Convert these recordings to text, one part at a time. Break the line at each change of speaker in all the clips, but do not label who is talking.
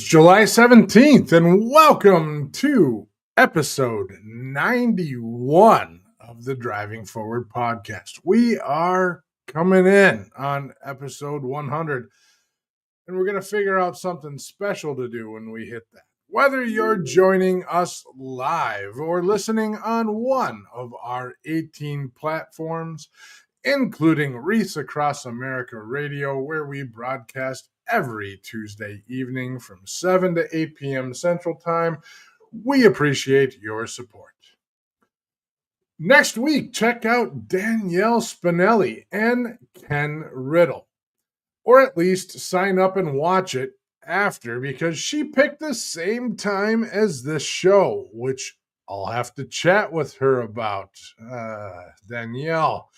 July 17th, and welcome to episode 91 of the Driving Forward podcast. We are coming in on episode 100, and we're going to figure out something special to do when we hit that. Whether you're joining us live or listening on one of our 18 platforms, including Reese Across America Radio, where we broadcast every Tuesday evening from 7 to 8 p.m. Central Time. We appreciate your support. Next week, check out Danielle Spinelli and Ken Riddle, or at least sign up and watch it after, because she picked the same time as this show, which I'll have to chat with her about. Danielle.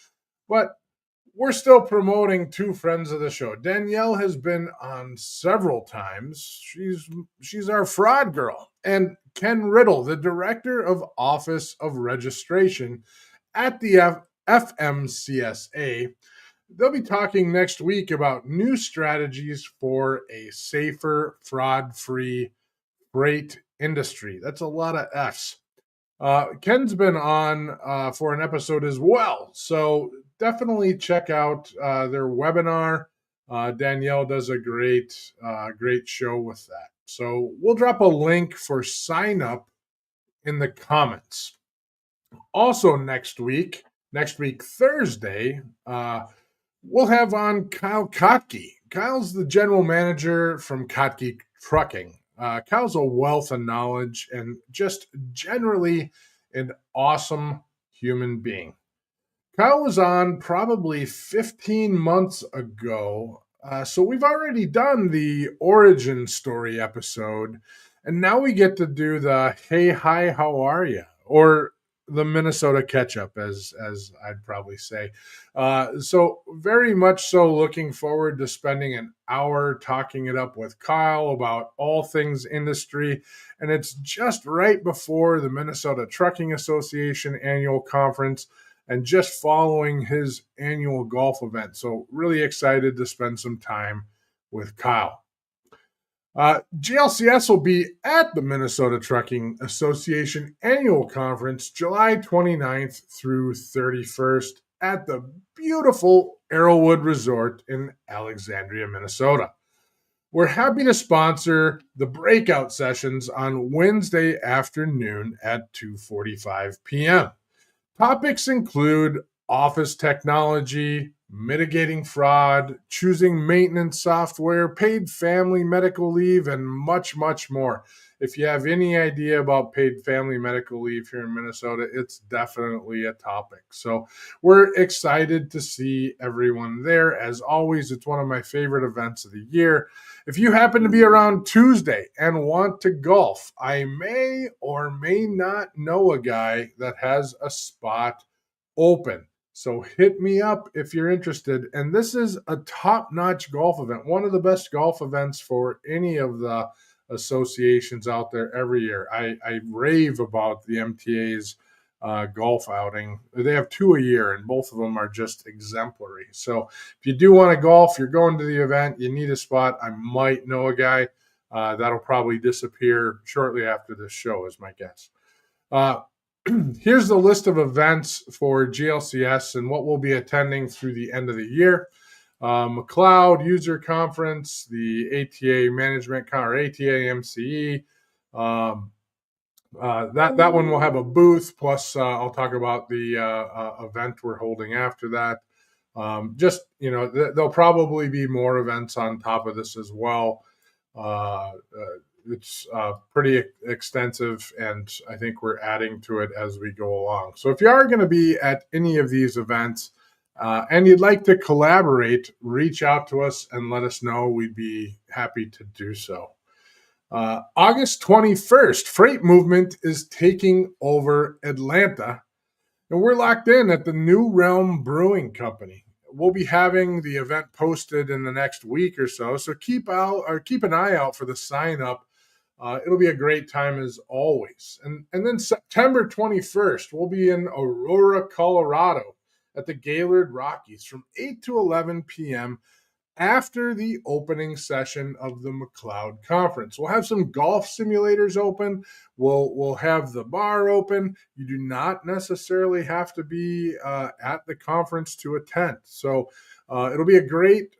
But we're still promoting two friends of the show. Danielle has been on several times. She's our fraud girl. And Ken Riddle, the Director of Office of Registration at the FMCSA. They'll be talking next week about new strategies for a safer, fraud-free freight industry. That's a lot of Fs. Ken's been on for an episode as well, so definitely check out their webinar. Danielle does a great show with that. So we'll drop a link for sign up in the comments. Also next week Thursday, we'll have on Kyle Kotke. Kyle's the general manager from Kotke Trucking. Kyle's a wealth of knowledge and just generally an awesome human being. Kyle was on probably 15 months ago, so we've already done the origin story episode, and now we get to do the hey, hi, how are you? Or the Minnesota catch-up, as I'd probably say. So very much so looking forward to spending an hour talking it up with Kyle about all things industry. And it's just right before the Minnesota Trucking Association annual conference and just following his annual golf event. So really excited to spend some time with Kyle. GLCS will be at the Minnesota Trucking Association Annual Conference July 29th through 31st at the beautiful Arrowwood Resort in Alexandria, Minnesota. We're happy to sponsor the breakout sessions on Wednesday afternoon at 2:45 p.m. Topics include office technology, mitigating fraud, choosing maintenance software, paid family medical leave, and much, much more. If you have any idea about paid family medical leave here in Minnesota, it's definitely a topic. So we're excited to see everyone there. As always, it's one of my favorite events of the year. If you happen to be around Tuesday and want to golf, I may or may not know a guy that has a spot open. So hit me up if you're interested. And this is a top-notch golf event, one of the best golf events for any of the associations out there every year. I rave about the MTA's golf outing. They have two a year, and both of them are just exemplary. So if you do want to golf, you're going to the event, you need a spot, I might know a guy. That'll probably disappear shortly after this show is my guess. Here's the list of events for GLCS and what we'll be attending through the end of the year. McLeod User Conference, the ATA Management or ATA MCE. That one will have a booth. Plus, I'll talk about the event we're holding after that. There'll probably be more events on top of this as well. It's pretty extensive, and I think we're adding to it as we go along. So if you are going to be at any of these events and you'd like to collaborate, reach out to us and let us know. We'd be happy to do so. August 21st, Freight Movement is taking over Atlanta, and we're locked in at the New Realm Brewing Company. We'll be having the event posted in the next week or so, so keep an eye out for the sign up. It'll be a great time as always. And then September 21st, we'll be in Aurora, Colorado at the Gaylord Rockies from 8 to 11 p.m. after the opening session of the McLeod conference. We'll have some golf simulators open. We'll have the bar open. You do not necessarily have to be at the conference to attend. So it'll be a great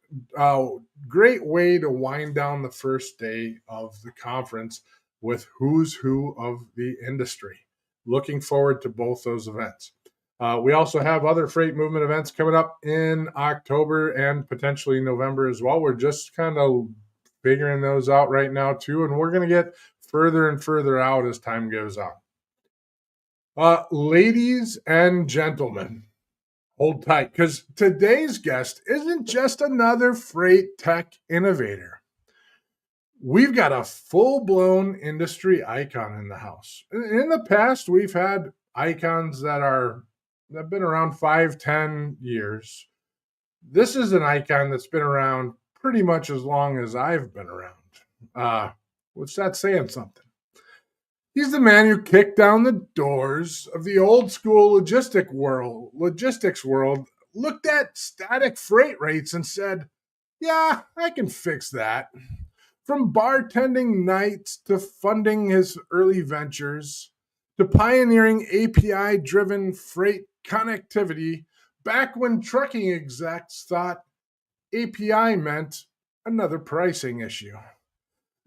way to wind down the first day of the conference with who's who of the industry. Looking forward to both those events. We also have other freight movement events coming up in October and potentially November as well. We're just kind of figuring those out right now too, and we're going to get further and further out as time goes on. Ladies and gentlemen, hold tight, because today's guest isn't just another freight tech innovator. We've got a full-blown industry icon in the house. In the past, we've had icons that have been around 5-10 years. This is an icon that's been around pretty much as long as I've been around. Which that's saying something. He's the man who kicked down the doors of the old school logistics world, looked at static freight rates and said, yeah, I can fix that. From bartending nights to funding his early ventures to pioneering API-driven freight connectivity back when trucking execs thought API meant another pricing issue.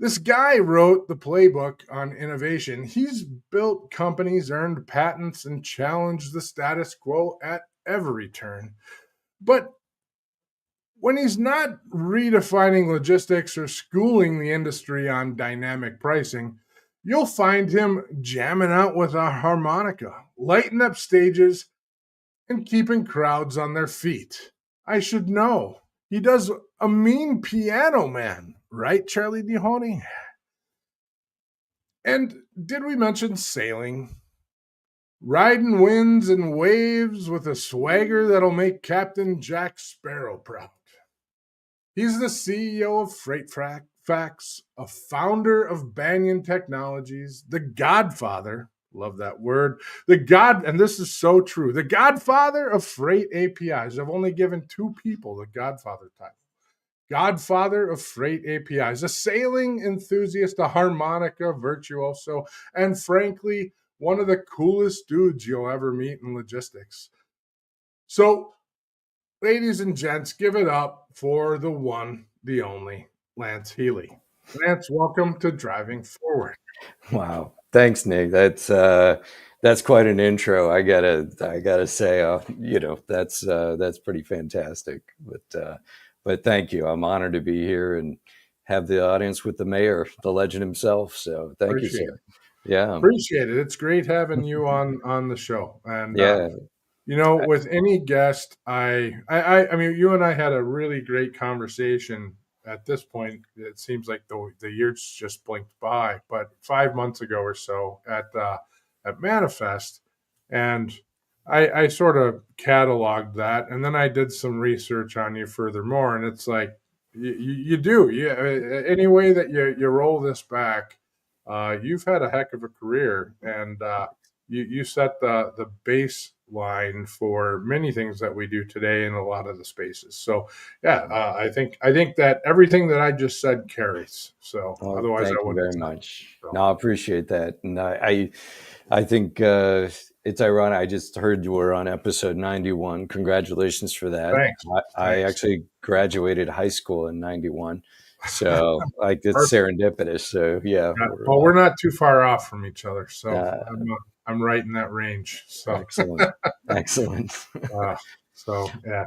This guy wrote the playbook on innovation. He's built companies, earned patents, and challenged the status quo at every turn. But when he's not redefining logistics or schooling the industry on dynamic pricing, you'll find him jamming out with a harmonica, lighting up stages, and keeping crowds on their feet. I should know. He does a mean piano man, right, Charlie DeHoney? And did we mention sailing? Riding winds and waves with a swagger that'll make Captain Jack Sparrow proud. He's the CEO of FreightIQ, a founder of Banyan Technologies, the godfather, love that word, and this is so true, the godfather of freight APIs. I've only given 2 people the godfather title. Godfather of freight APIs, a sailing enthusiast, a harmonica virtuoso, and frankly, one of the coolest dudes you'll ever meet in logistics. So, ladies and gents, give it up for the one, the only, Lance Healy. Lance, welcome to Driving Forward.
Wow. Thanks, Nick. That's quite an intro. I gotta say, that's pretty fantastic. But thank you. I'm honored to be here and have the audience with the mayor, the legend himself. So thank you, sir. Yeah.
Appreciate it. It's great having you on the show. And
yeah.
With any guest, I mean, you and I had a really great conversation. At this point, it seems like the years just blinked by. But 5 months ago or so at Manifest, and I sort of cataloged that, and then I did some research on you furthermore, and it's like you do any way that you roll this back, you've had a heck of a career, and you set the baseline for many things that we do today in a lot of the spaces. So yeah, I think that everything that I just said carries. So otherwise,
thank
I wouldn't.
You very much. So. No, I appreciate that, and I think it's ironic. I just heard you were on episode 91. Congratulations for that.
Thanks.
I actually graduated high school in 91. So like it's serendipitous. So yeah.
Well, we're not too far off from each other. So I'm right in that range. So
excellent.
So yeah,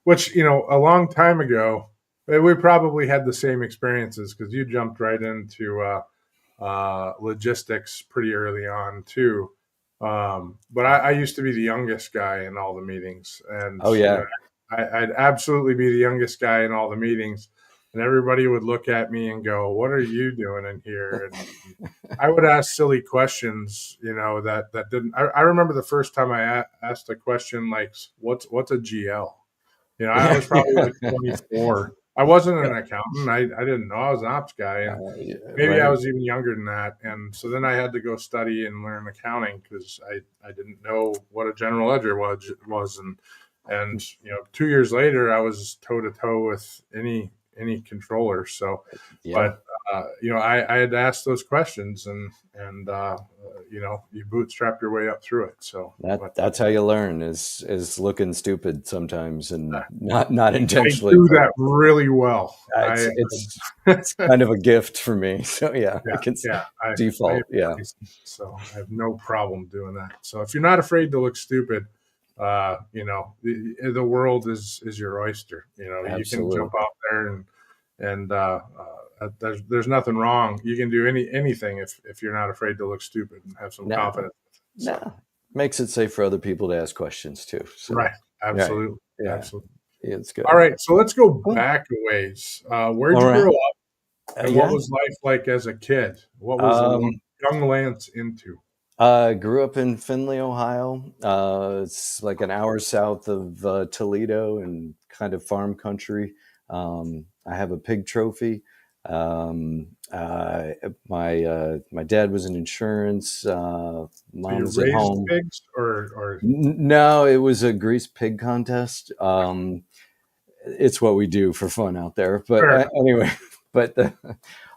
which a long time ago, we probably had the same experiences because you jumped right into logistics pretty early on too. But I used to be the youngest guy in all the meetings, and I'd absolutely be the youngest guy in all the meetings. And everybody would look at me and go, "What are you doing in here?" And I would ask silly questions, that didn't. I remember the first time I asked a question like, "What's a GL?" I was probably like 24. I wasn't an accountant. I didn't know. I was an ops guy, and maybe I was even younger than that. And so then I had to go study and learn accounting because I didn't know what a general ledger was. And 2 years later, I was toe to toe with any controller. So,
Yeah.
but I had to ask those questions, and you bootstrap your way up through it. So, but
That's how you learn is looking stupid sometimes, and not
I
intentionally,
do
but
that really well.
it's kind of a gift for me. So yeah, I
Yeah,
can
yeah. I
default. Yeah,
embrace it, so I have no problem doing that. So if you're not afraid to look stupid, the world is your oyster. You can jump
absolutely.
out there and there's nothing wrong. You can do anything if you're not afraid to look stupid and have some
No,
confidence. So
no, makes it safe for other people to ask questions too. So
right,
right,
absolutely,
yeah,
absolutely.
it's
All
good.
right, so let's go
Well,
back a ways. Where'd
all
you
right.
grow up, and what
Yeah.
was life like as a kid? What was
Um,
young Lance into?
Grew up in Findlay, Ohio. It's like an hour south of Toledo and kind of farm country. I have a pig trophy. My dad was in insurance.
So
Mom
you
was at
raised
home.
pigs, or
No, it was a grease pig contest. It's what we do for fun out there. But
sure,
anyway, but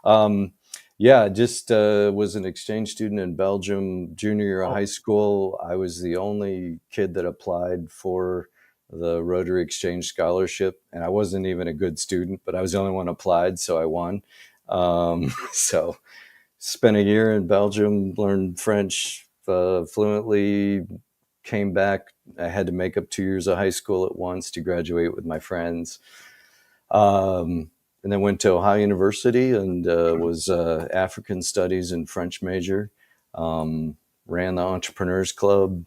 um, yeah, just was an exchange student in Belgium, junior year of
oh,
high school. I was the only kid that applied for the Rotary Exchange Scholarship, and I wasn't even a good student, but I was the only one applied, so I won. So spent a year in Belgium, learned French fluently, came back. I had to make up 2 years of high school at once to graduate with my friends. And then went to Ohio University and was African Studies and French major. Ran the Entrepreneurs Club.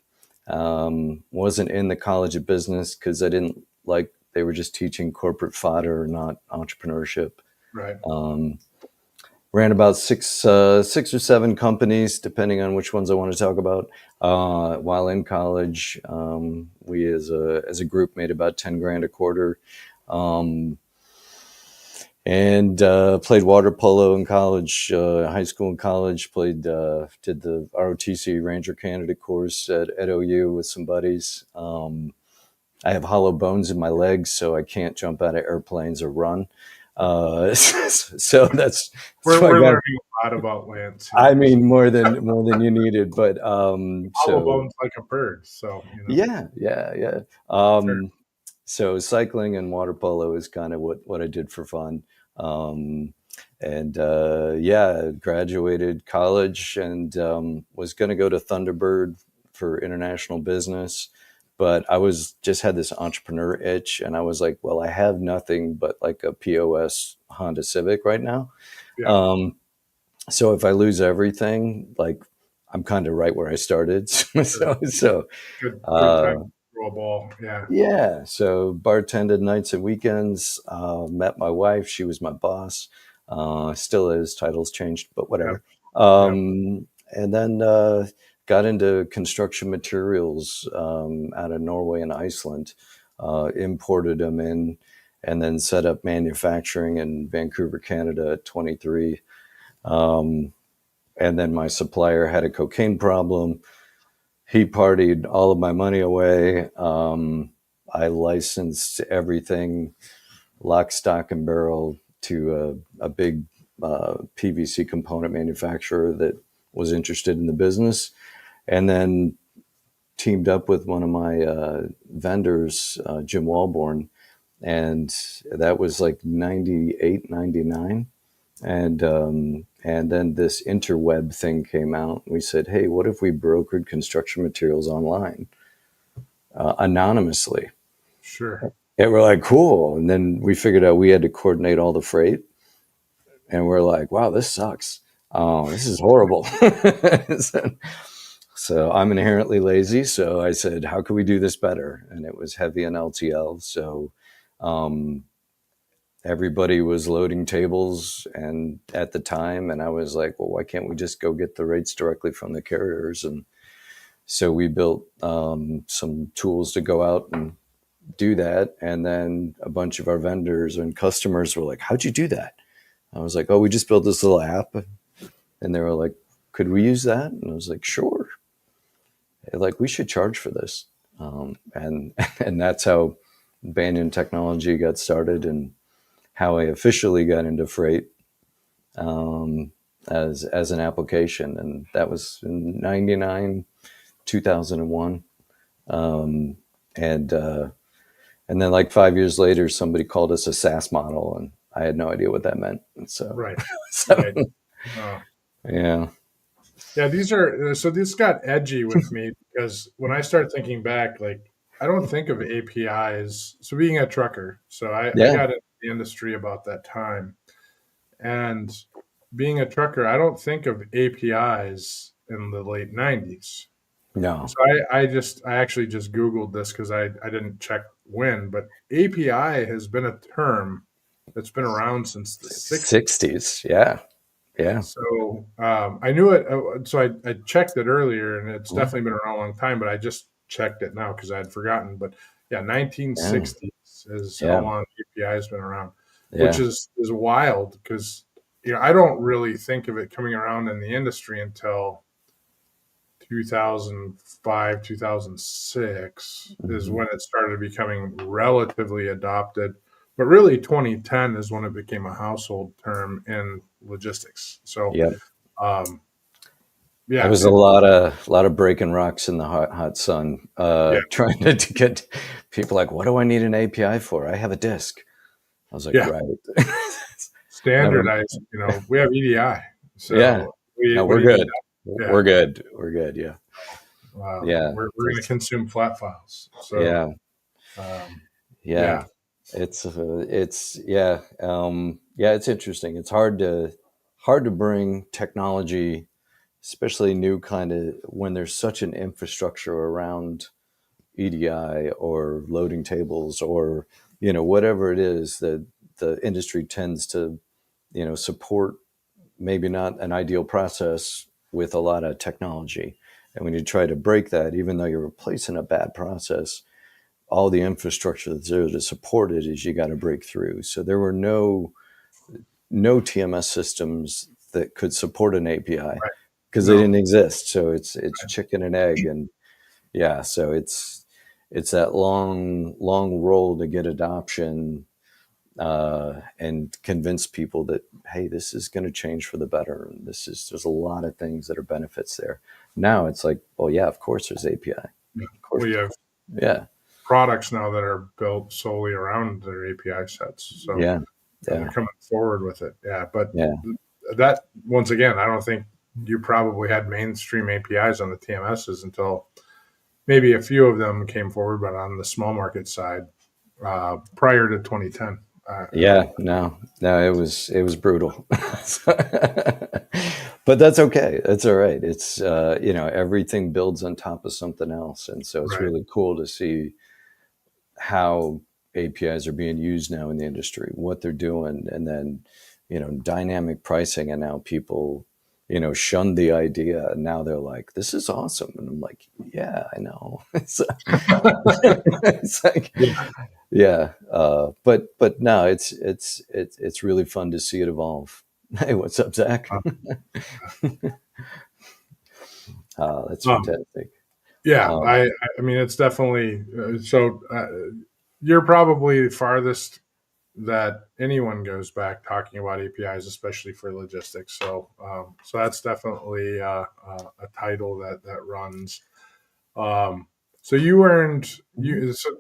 Wasn't in the College of Business because I didn't like they were just teaching corporate fodder, not entrepreneurship.
right.
Um, Ran about six or seven companies, depending on which ones I want to talk about. While in college, we as a group made about 10 grand a quarter. Um, and played water polo in college, high school and college. Did the ROTC Ranger Candidate course at OU with some buddies. I have hollow bones in my legs, so I can't jump out of airplanes or run. So that's why I
We're
got.
learning a lot about Lance
I
here. So
mean, more than you needed, but
hollow
so
bones like a bird. So
yeah.
sure.
So cycling and water polo is kind of what I did for fun. Um, and yeah, graduated college and was going to go to Thunderbird for international business, but I was just had this entrepreneur itch, and I was like, well, I have nothing but like a POS Honda Civic right now.
Yeah,
Um, so if I lose everything, like I'm kind of right where I started.
sure.
So
Good time
uh,
to throw a ball. Yeah,
yeah, so bartended nights and weekends. Met my wife; she was my boss. Still is. Titles changed, but
yeah,
whatever.
yeah.
And then got into construction materials out of Norway and Iceland. Imported them in, and then set up manufacturing in Vancouver, Canada at 23. Um, and then my supplier had a cocaine problem. He partied all of my money away. I licensed everything, lock, stock, and barrel, to a big PVC component manufacturer that was interested in the business, and then teamed up with one of my vendors, Jim Walborn, and that was like 98, 99. And then this interweb thing came out. We said, hey, what if we brokered construction materials online anonymously?
Sure.
And we're like, cool. And then we figured out we had to coordinate all the freight. And we're like, wow, this sucks. Oh, this is horrible. So I'm inherently lazy. So I said, how can we do this better? And it was heavy in LTL. So um, everybody was loading tables and at the time, and I was like, well, why can't we just go get the rates directly from the carriers? And so we built some tools to go out and do that. And then a bunch of our vendors and customers were like, how'd you do that? I was like, oh, we just built this little app. And they were like, could we use that? And I was like, sure. They're like, we should charge for this. And and that's how Banyan Technology got started, and how I officially got into freight as an application, and that was in '99, 2001, and then like 5 years later, somebody called us a SaaS model, and I had no idea what that meant. And so,
Right.
so
Right. Uh,
yeah,
yeah, these are so this got edgy with me because when I start thinking back, like I don't think of APIs. So being a trucker, so I
yeah,
got into the industry about that time. And being a trucker, I don't think of APIs in the late 90s.
no,
So I actually just Googled this because I didn't check when, but API has been a term that's been around since the 60s.
'60s, yeah, yeah,
So I knew it. So I checked it earlier, and it's
yeah,
definitely been around a long time. But I just checked it now because I had forgotten. But yeah,
yeah,
1960s is how
yeah,
long API has been around, which
yeah.
is wild because I don't really think of it coming around in the industry until 2005, 2006 is
Hmm.
when it started becoming relatively adopted. But really, 2010 is when it became a household term in logistics. So
Yeah,
um,
I
yeah,
was a lot of breaking rocks in the hot sun,
yeah,
trying to get people like, what do I need an API for? I have a disk. I was like,
yeah.
right. Never.
Standardized. We have EDI,
Yeah.
so
No,
what do
we're
you need?
good.
Yeah,
We're good. We're good. Yeah. Yeah.
we're going to
It's,
consume flat files. So
yeah.
um,
Yeah.
yeah,
It's yeah. Yeah. It's interesting. It's hard to bring technology, especially new kind of, when there's such an infrastructure around EDI or loading tables, or whatever it is that the industry tends to support, maybe not an ideal process with a lot of technology. And when you try to break that, even though you're replacing a bad process, all the infrastructure that's there to support it is, you got to break through. So there were no TMS systems that could support an API
right.
because they
No,
didn't exist. So it's chicken and egg. And yeah, so it's that long roll to get adoption, and convince people that, hey, this is going to change for the better, and there's a lot of things that are benefits there. Now it's like, well, yeah, of course there's API,
yeah.
of course,
We have
yeah,
products now that are built solely around their API sets. So
yeah,
they're
yeah,
coming forward with it. Yeah, but
yeah,
that once again, I don't think you probably had mainstream APIs on the TMSs until maybe a few of them came forward, but on the small market side, prior to 2010.
yeah. No, it was brutal. But that's okay, that's all right. It's everything builds on top of something else, and so it's
Right.
really cool to see how APIs are being used now in the industry, what they're doing, and then dynamic pricing. And now people shunned the idea, and now they're like, this is awesome. And I'm like, yeah, I know. It's like,
Yeah.
yeah, but no, it's really fun to see it evolve. Hey, what's up, Zach? That's
Um,
fantastic.
yeah.
um,
I mean, it's definitely so. You're probably the farthest that anyone goes back talking about APIs, especially for logistics. So that's definitely a title that runs. Um, so you earned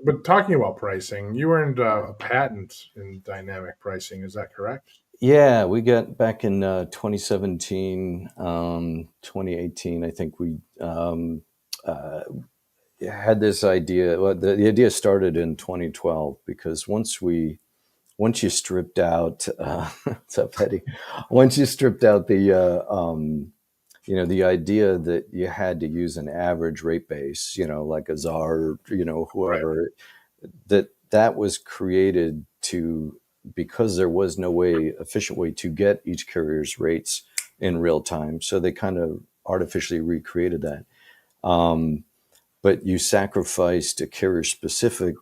but talking about pricing, you earned a patent in dynamic pricing. Is that correct?
Yeah, we got back in 2017, 2018. I think we uh, had this idea. Well, the idea started in 2012, because once you stripped out, what's up, Eddie? Once you stripped out the idea that you had to use an average rate base, like a czar,
Right.
whoever, that was created to, because there was no efficient way to get each carrier's rates in real time. So they kind of artificially recreated that. Um, but you sacrificed a carrier specific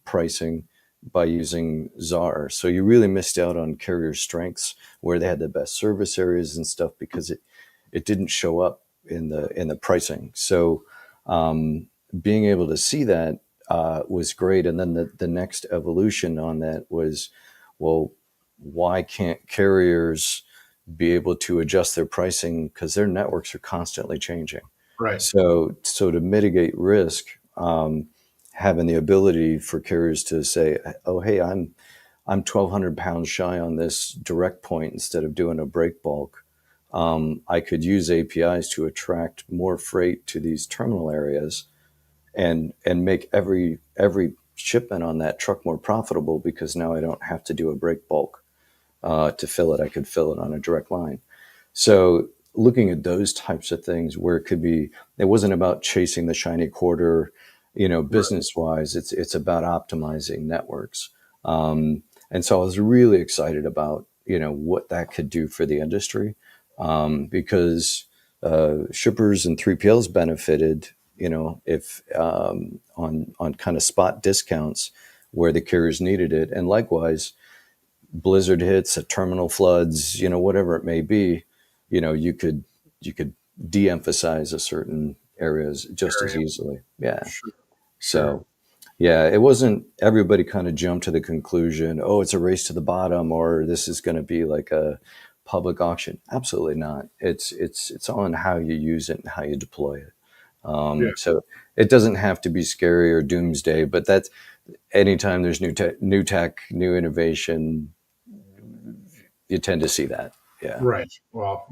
pricing by using czar. So you really missed out on carrier strengths, where they had the best service areas and stuff, because it didn't show up in the pricing. So being able to see that was great. And then the next evolution on that was, well, why can't carriers be able to adjust their pricing, because their networks are constantly changing?
Right.
So to mitigate risk, having the ability for carriers to say, oh, hey, I'm 1,200 pounds shy on this direct point instead of doing a break bulk. I could use APIs to attract more freight to these terminal areas and make every shipment on that truck more profitable, because now I don't have to do a break bulk to fill it. I could fill it on a direct line. So looking at those types of things where it wasn't about chasing the shiny quarter, business wise, it's about optimizing networks. And so I was really excited about, what that could do for the industry, because shippers and 3PLs benefited, if on kind of spot discounts where the carriers needed it. And likewise, blizzard hits, a terminal floods, whatever it may be, you could de-emphasize a certain areas just as
Area.
easily. Yeah.
Sure. Sure.
So yeah, it wasn't everybody kind of jumped to the conclusion, oh, it's a race to the bottom, or this is going to be like a public auction. Absolutely not. It's on how you use it and how you deploy it.
Yeah.
So it doesn't have to be scary or doomsday, but that's anytime there's new tech, new innovation, you tend to see that. Yeah.
Right. Well,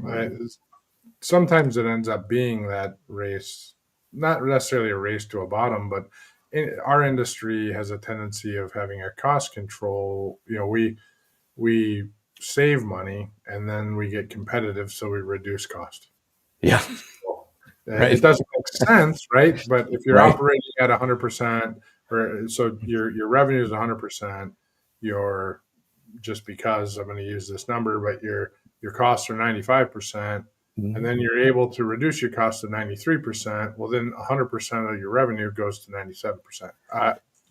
sometimes it ends up being that race, not necessarily a race to a bottom, but our industry has a tendency of having a cost control. We save money and then we get competitive, so we reduce cost.
Yeah.
It
Right.
doesn't make sense, right? But if you're
Right.
operating at 100%, or so your revenue is 100%, your just because I'm going to use this number, but your costs are 95%, and
Mhm.
then you're able to reduce your cost to 93%. Well, then 100% of your revenue goes to 97%.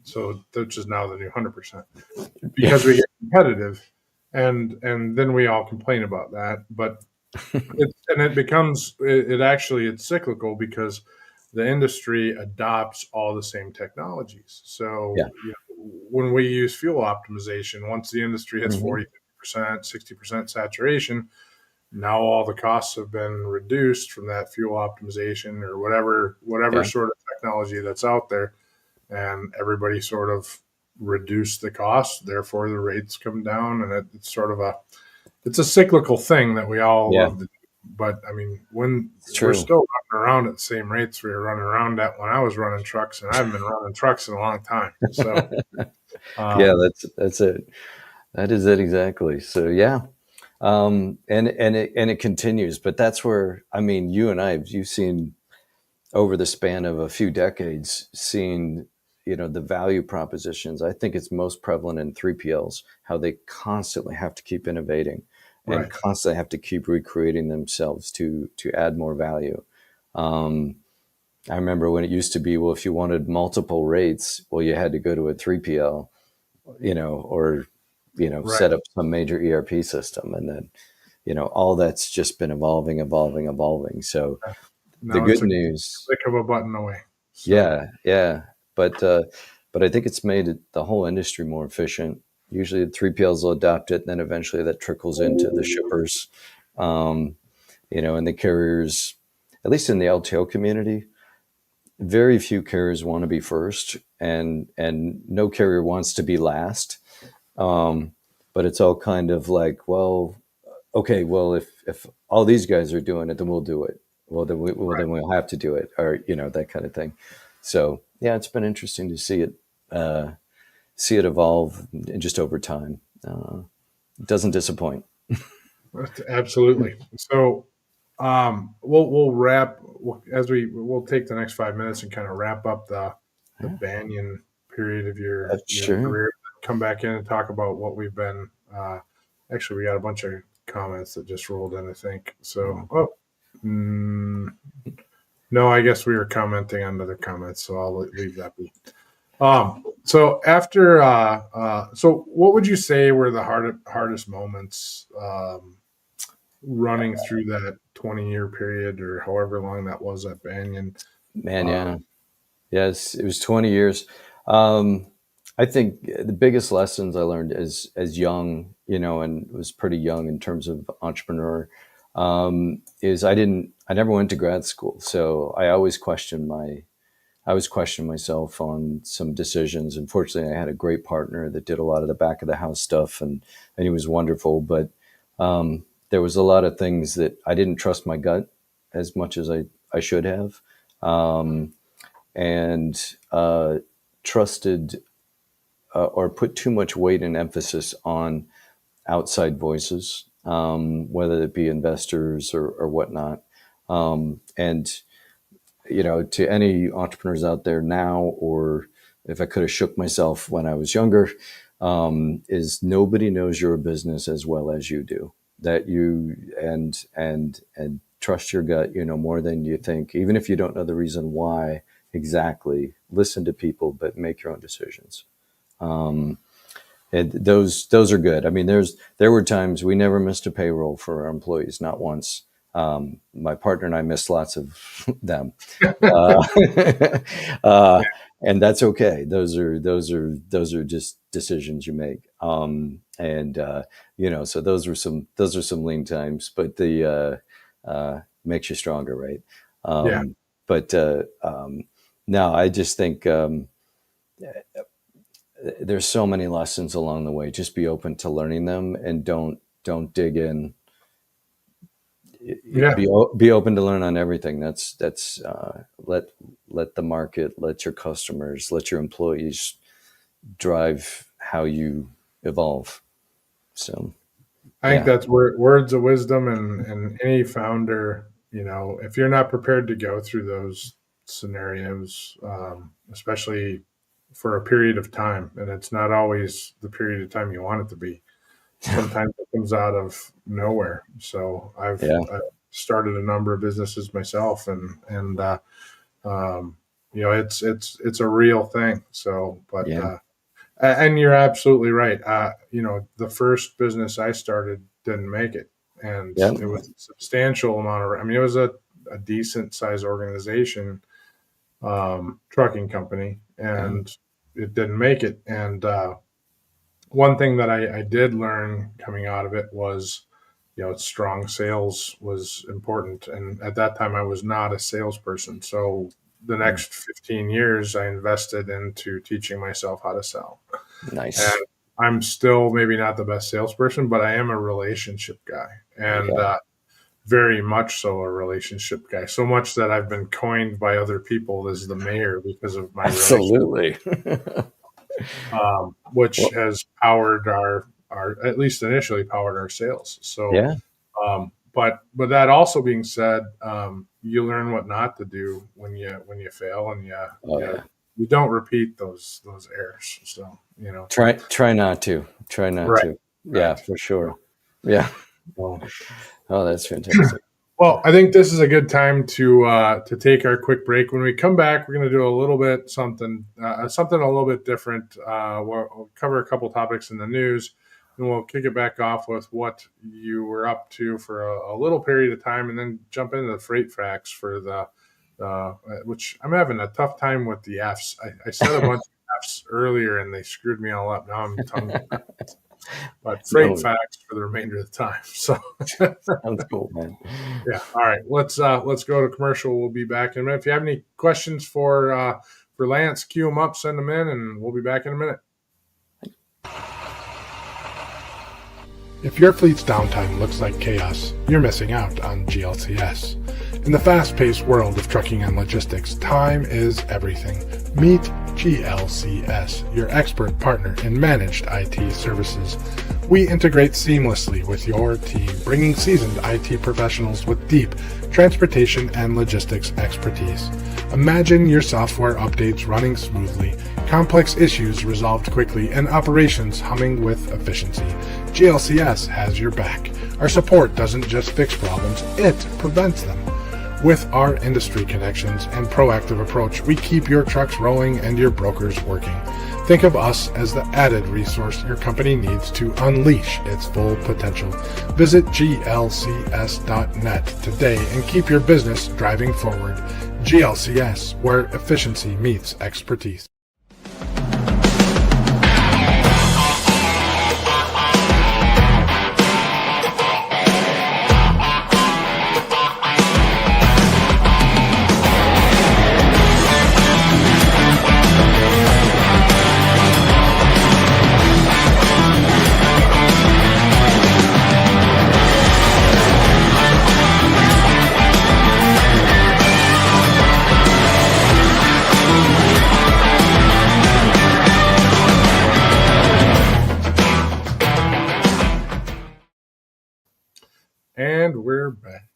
So which is now the new 100%,
Yeah.
because we get competitive, and then we all complain about that. But it becomes it actually it's cyclical, because the industry adopts all the same technologies.
Yeah.
So when we use fuel optimization, once the industry hits
Mhm.
40, 50%, 60% saturation, now all the costs have been reduced from that fuel optimization or whatever
Yeah.
sort of technology that's out there, and everybody sort of reduce the cost. Therefore, the rates come down, and it's sort of a cyclical thing that we all
Yeah.
love to do. But I mean, when
It's
we're
true.
still running around at the same rates we were running around at when I was running trucks, and I haven't been running trucks in a long time. So,
Yeah,
um,
that's it. That is it exactly. So yeah. And it continues, but that's where, I mean, you and you've seen over the span of a few decades, seen, the value propositions. I think it's most prevalent in 3PLs, how they constantly have to keep innovating and
right,
constantly have to keep recreating themselves to add more value. Um, I remember when it used to be, well, if you wanted multiple rates, well, you had to go to a 3PL, or,
right.
set up some major ERP system. And then, all that's just been evolving, evolving, evolving. So the
Now
good
it's a
news,
click of a button away. So,
yeah, yeah. But, but I think it's made the whole industry more efficient. Usually the 3PLs will adopt it, and then eventually that trickles into the shippers, um, and the carriers, at least in the LTO community. Very few carriers want to be first, and no carrier wants to be last. Um, but it's all kind of like, well, okay, well, if all these guys are doing it, then we'll do it. Then we'll have to do it, or that kind of thing. So yeah, it's been interesting to uh, see it evolve just over time. It doesn't disappoint.
absolutely. So, we'll wrap as we'll take the next 5 minutes and kind of wrap up the
Yeah,
Banyan period of your
sure.
career. Come back in and talk about what we've been. Actually, we got a bunch of comments that just rolled in, I think. So, mm, no, I guess we were commenting on other comments, so I'll leave that be. So after, so what would you say were the hardest moments running through that 20-year period or however long that was at Banyan?
Man,
Uh,
yeah. Yes, it was 20 years. Um, I think the biggest lessons I learned as young, and was pretty young in terms of entrepreneur, is I never went to grad school, so I always questioned myself on some decisions. Unfortunately, I had a great partner that did a lot of the back of the house stuff, and he was wonderful. But there was a lot of things that I didn't trust my gut as much as I should have. And trusted or put too much weight and emphasis on outside voices, whether it be investors or whatnot. And to any entrepreneurs out there now, or if I could have shook myself when I was younger, is nobody knows your business as well as you do. That you and trust your gut, more than you think, even if you don't know the reason why exactly. Listen to people, but make your own decisions. And those are good. I mean, there were times we never missed a payroll for our employees, not once. My partner and I missed lots of them, uh, uh, and that's okay. Those are just decisions you make. So those are some lean times, but the makes you stronger, right?
Yeah.
But no, I just think there's so many lessons along the way. Just be open to learning them, and don't dig in.
Yeah.
Be open to learn on everything. That's let the market, let your customers, let your employees drive how you evolve. So
I think
yeah,
that's words of wisdom, and any founder, if you're not prepared to go through those scenarios, especially for a period of time, and it's not always the period of time you want it to be. Sometimes it comes out of nowhere. So
yeah,
I've started a number of businesses myself, and it's a real thing. So, but
yeah,
and you're absolutely right. The first business I started didn't make it, and
yeah,
it was a substantial amount of. I mean, it was a decent size organization, trucking company,
yeah.
and it didn't make it. And one thing that I did learn coming out of it was, strong sales was important. And at that time, I was not a salesperson. So the
Mm,
next 15 years, I invested into teaching myself how to sell.
nice.
And I'm still maybe not the best salesperson, but I am a relationship guy. And
Yeah,
very much so a relationship guy. So much that I've been coined by other people as the mayor because of my relationship,
absolutely.
which
Well,
has powered our at least initially powered our sales. So,
yeah.
but that also being said, you learn what not to do when you fail, and
Oh yeah.
you don't repeat those errors. So
Try not to. Try not
right,
to. Yeah,
right.
for sure. Yeah.
So,
Oh, that's fantastic.
well, I think this is a good time to take our quick break. When we come back, we're going to do a little bit something a little bit different. We'll cover a couple topics in the news, and we'll kick it back off with what you were up to for a little period of time, and then jump into the freight facts for which I'm having a tough time with the Fs. I said a bunch of Fs earlier, and they screwed me all up. Now I'm tongue tied. But freight
No,
facts for the remainder of the time. So.
sounds cool, man.
Yeah. All right. Let's go to commercial. We'll be back in a minute. If you have any questions for Lance, queue them up, send them in, and we'll be back in a minute. If your fleet's downtime looks like chaos, you're missing out on GLCS. In the fast-paced world of trucking and logistics, time is everything. Meet GLCS, your expert partner in managed IT services. We integrate seamlessly with your team, bringing seasoned IT professionals with deep transportation and logistics expertise. Imagine your software updates running smoothly, complex issues resolved quickly, and operations humming with efficiency. GLCS has your back. Our support doesn't just fix problems, it prevents them. With our industry connections and proactive approach, we keep your trucks rolling and your brokers working. Think of us as the added resource your company needs to unleash its full potential. Visit glcs.net today and keep your business driving forward. GLCS, where efficiency meets expertise. And we're back.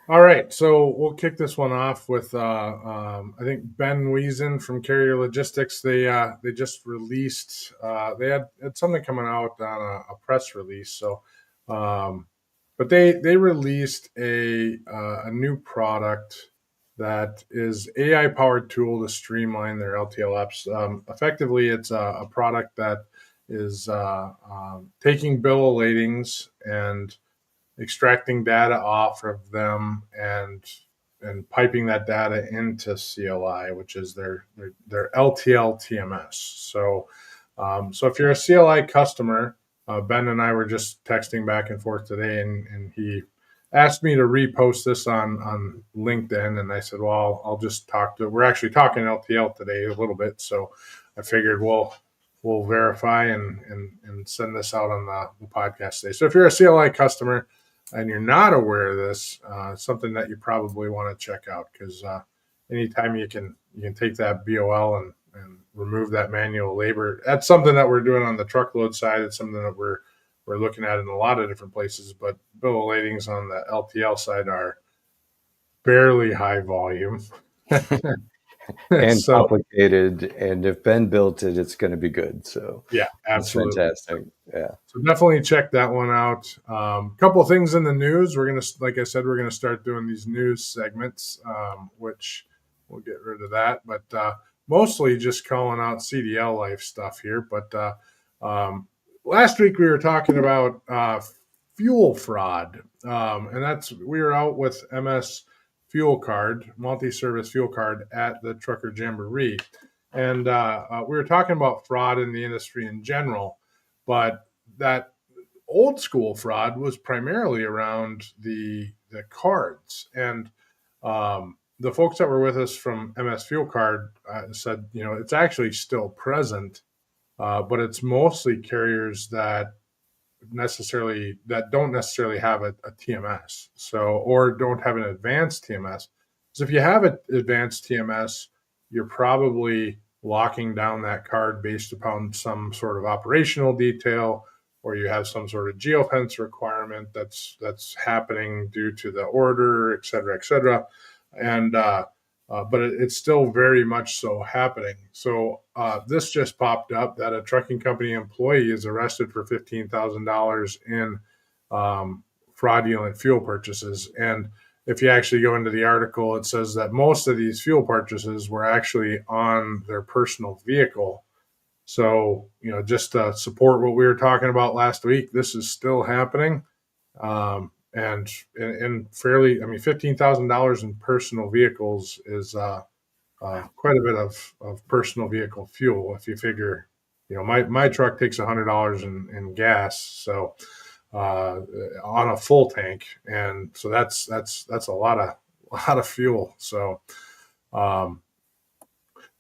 All right, so we'll kick this one off with I think Ben Wiesen from Carrier Logistics. They just released. They had something coming out on a press release. So, but they released a new product that is AI powered tool to streamline their LTL apps. Effectively, it's a product that is taking bill of ladings and extracting data off of them and piping that data into CLI, which is their LTL TMS. So if you're a CLI customer, Ben and I were just texting back and forth today, and he asked me to repost this on LinkedIn, and I said, well, I'll just talk to. We're actually talking LTL today a little bit, so I figured we'll verify and send this out on the podcast today. So if you're a CLI customer and you're not aware of this, something that you probably want to check out, because anytime you can take that BOL and remove that manual labor. That's something that we're doing on the truckload side. It's something that we're looking at in a lot of different places, but bill of ladings on the LTL side are fairly high volume.
And so complicated, and if Ben built it, it's going to be good. So
yeah, absolutely,
fantastic. Yeah,
so definitely check that one out. A couple of things in the news. We're gonna, like I said, we're gonna start doing these news segments, which we'll get rid of that, but mostly just calling out CDL life stuff here. But last week we were talking about fuel fraud, and we were out with MS Fuel Card, multi-service fuel card at the Trucker Jamboree. And we were talking about fraud in the industry in general, but that old school fraud was primarily around the cards. And the folks that were with us from MS Fuel Card said, it's actually still present, but it's mostly carriers that don't necessarily have a TMS, or don't have an advanced TMS. So if you have an advanced TMS, you're probably locking down that card based upon some sort of operational detail, or you have some sort of geofence requirement that's happening due to the order, et cetera, and but it's still very much so happening. So this just popped up that a trucking company employee is arrested for $15,000 in fraudulent fuel purchases. And if you actually go into the article, it says that most of these fuel purchases were actually on their personal vehicle. So, just to support what we were talking about last week, this is still happening. And fairly, $15,000 in personal vehicles is quite a bit of personal vehicle fuel. If you figure, my truck takes $100 in gas, so on a full tank, and so that's a lot of fuel. So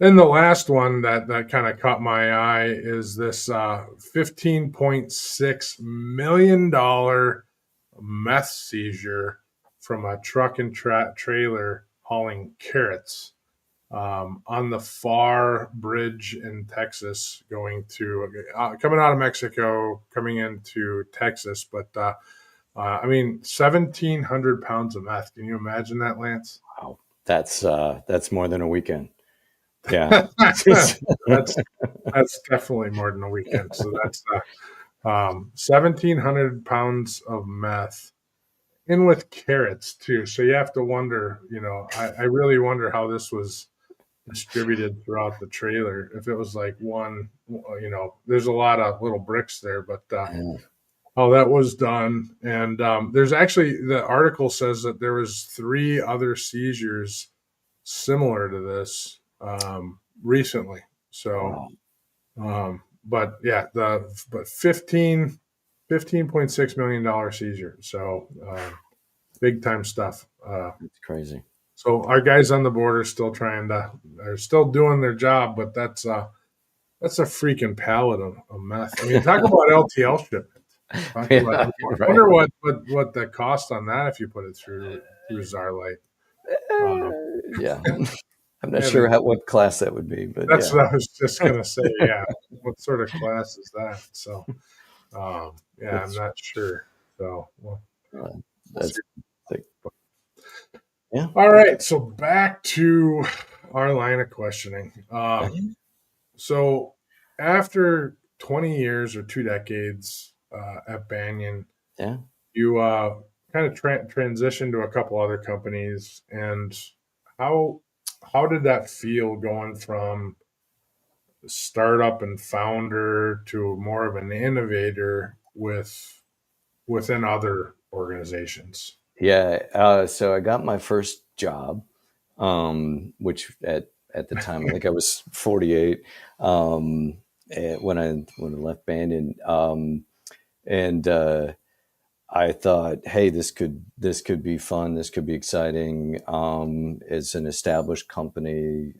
then the last one that kind of caught my eye is this $15.6 million meth seizure from a truck and trailer hauling carrots on the Far Bridge in Texas, coming out of Mexico, coming into Texas. But 1,700 pounds of meth. Can you imagine that, Lance?
Wow, that's more than a weekend. Yeah,
that's definitely more than a weekend. So that's 1,700 pounds of meth, in with carrots too. So you have to wonder, I really wonder how this was distributed throughout the trailer. If it was like one, there's a lot of little bricks there, but how that was done. And there's actually, the article says that there was 3 other seizures similar to this recently. So,
Wow.
but yeah, but $15.6 million seizure. So big time stuff.
It's crazy.
So our guys on the board are still they're still doing their job, but that's a freaking pallet of meth. I mean, talk about LTL shipment. Talk about,
Yeah,
I
right.
wonder what the cost on that if you put it through Zarlight. Um,
Yeah. I'm not
and
sure what class that would be, but
that's
yeah.
what I was just gonna say. Yeah, what sort of class is that? So, yeah, I'm
That's
not sure. So,
uh,
we'll see.
that's like, yeah.
All right, so back to our line of questioning. So after 20 years or 2 decades at Banyan,
Yeah.
you kind of transitioned to a couple other companies, and how how did that feel going from startup and founder to more of an innovator within other organizations?
Yeah. So I got my first job, which at the time I think I was 48 when I left Banyan, and I thought, hey, this could be fun. This could be exciting. It's an established company,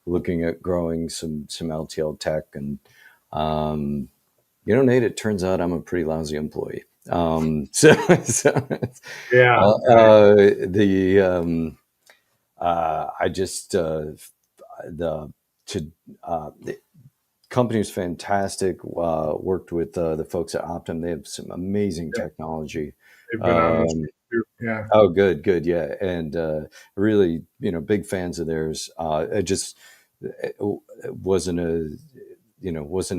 looking at growing some LTL tech, and um, Nate, it turns out I'm a pretty lousy employee. So, so
Yeah,
the I just the to the company was fantastic. Worked with the folks at Optum. They have some amazing
yeah,
technology.
they've been on this
Um,
too. Yeah,
oh, good, yeah, and really, big fans of theirs. It wasn't a